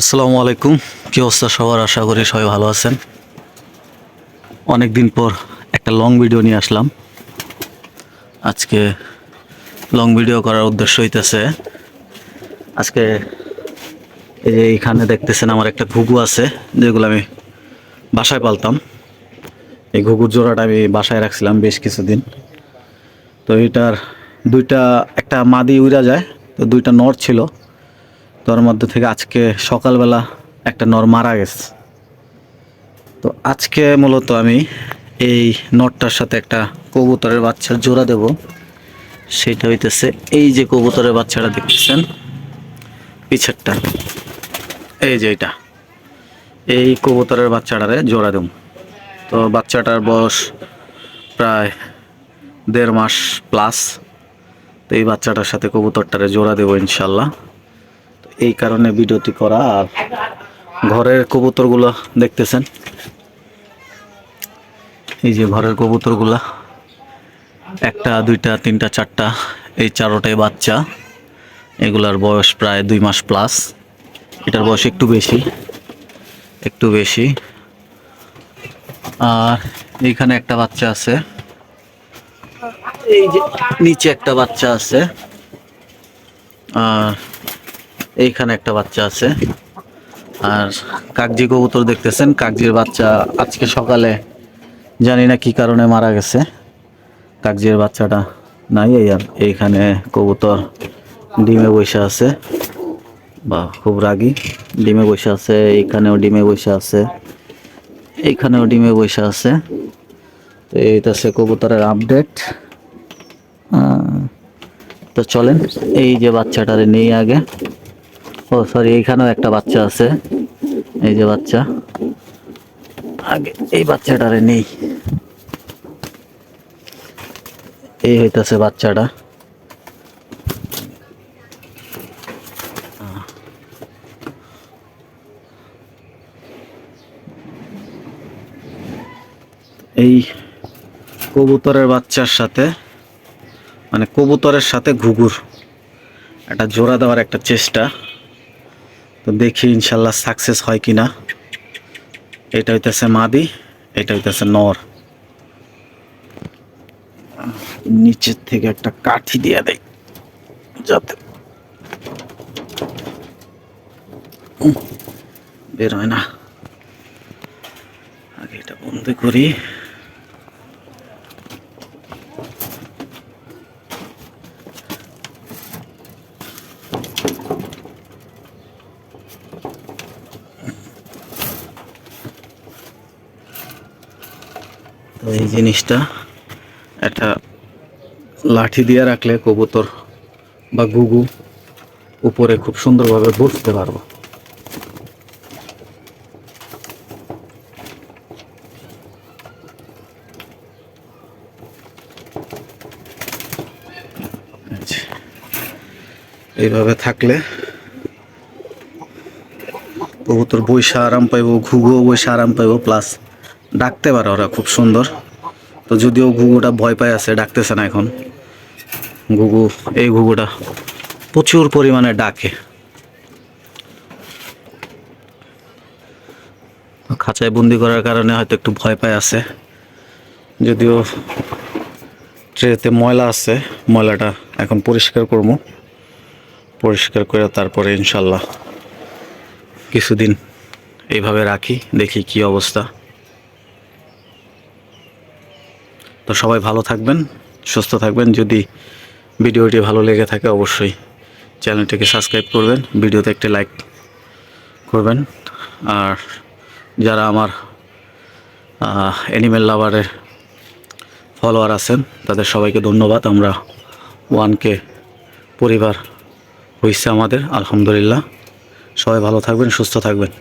আসসালামু আলাইকুম। কি অবস্থা সবার? আশা করি সবাই ভালো আছেন। অনেক দিন পর একটা লং ভিডিও নিয়ে আসলাম। আজকে লং ভিডিও করার উদ্দেশ্য হইতেছে, আজকে এই যে এইখানে দেখতেছেন আমার একটা ঘুঘু আছে, যেগুলো আমি বাসায় পালতাম। এই ঘুঘুর জোড়াটা আমি বাসায় রাখছিলাম বেশ কিছুদিন। তো এটার একটা মাদি উড়া যায়, তো দুইটা নর ছিল। তার মধ্যে থেকে আজকে সকালবেলা একটা নর মারা গেছে। তো আজকে মূলত আমি এই নটটার সাথে একটা কবুতরের বাচ্চার জোড়া দেব। সেটা হইতেছে এই যে কবুতরের বাচ্চাটা দেখতেছেন পিছেরটা, এই যে এই কবুতরের বাচ্চাটারে জোড়া দেব। তো বাচ্চাটার বয়স প্রায় 1.5 মাস প্লাস। তো এই বাচ্চাটার সাথে কবুতরটারে জোড়া দেবো ইনশাল্লাহ। তো এই কারণে ভিডিওটি করা। আর ঘরের কবুতরগুলো দেখতেছেন, এই যে ঘরের কবুতরগুলা, একটা দুইটা তিনটা চারটা, এই চারোটাই বাচ্চা। এগুলার বয়স প্রায় 2 মাস প্লাস। এটার বয়স একটু বেশি। আর এইখানে একটা বাচ্চা আছে, এই যে নিচে একটা বাচ্চা আছে, আর এইখানে একটা বাচ্চা আছে। আর কাকজি কবুতর দেখতেছেন, কাকজির বাচ্চা আজকে সকালে জানি না কি কারণে মারা গেছে। কাকজির বাচ্চাটা নাই। আর এইখানে কবুতর ডিমে বসে আছে, বা খুব রাগী, ডিমে বসে আছে। এইখানেও ডিমে বসে আছে, এইখানেও ডিমে বসে আছে। তো এইটা সে কবুতরের আপডেট। তো চলেন এই যে বাচ্চাটারে নেই আগে। ও সরি, এইখানেও একটা বাচ্চা আছে, এই যে বাচ্চা। আগে এই বাচ্চাটারে নেই। এই হইতাছে বাচ্চাটা। এই কবুতরের বাচ্চার সাথে, মানে কবুতরের সাথে ঘুঘুর একটা জোড়া দেওয়ার একটা চেষ্টা। তো দেখি ইনশাল্লাহ সাকসেস হয় কিনা। এটা হইতেছে মাদি, এটা হইতেছে নর। নিচের থেকে একটা কাঠি দিয়ে দেয় যাতে বের হয় না। আগে এটা বন্ধ করি। তো এই জিনিসটা একটা লাঠি দিয়ে রাখলে কবুতর বা ঘুঘু উপরে খুব সুন্দরভাবে বসতে পারবো। এইভাবে থাকলে কবুতর বইসা আরাম পাইব, ঘুঘুও বইসা আরাম পাইব, প্লাস ডাকতে পারে ওরা খুব সুন্দর। তো যদিও ঘুঘুটা ভয় পায় আছে, ডাকতেছে না এখন। এই ঘুঘুটা প্রচুর পরিমাণে ডাকে। খাঁচায় বন্দি করার কারণে হয়তো একটু ভয় পায় আছে। যদিও ট্রেতে ময়লা আছে, ময়লাটা এখন পরিষ্কার করবো। পরিষ্কার করে তারপরে ইনশাল্লাহ কিছুদিন এইভাবে রাখি, দেখি কি অবস্থা। তো সবাই ভালো থাকবেন, সুস্থ থাকবেন। যদি ভিডিওটি ভালো লেগে থাকে অবশ্যই চ্যানেলটিকে সাবস্ক্রাইব করবেন, ভিডিওতে একটি লাইক করবেন। আর যারা আমার অ্যানিমেল লাভারের ফলোয়ার আছেন তাদের সবাইকে ধন্যবাদ। আমরা 1K পরিবার হয়েছে আমাদের, আলহামদুলিল্লাহ। সবাই ভালো থাকবেন, সুস্থ থাকবেন।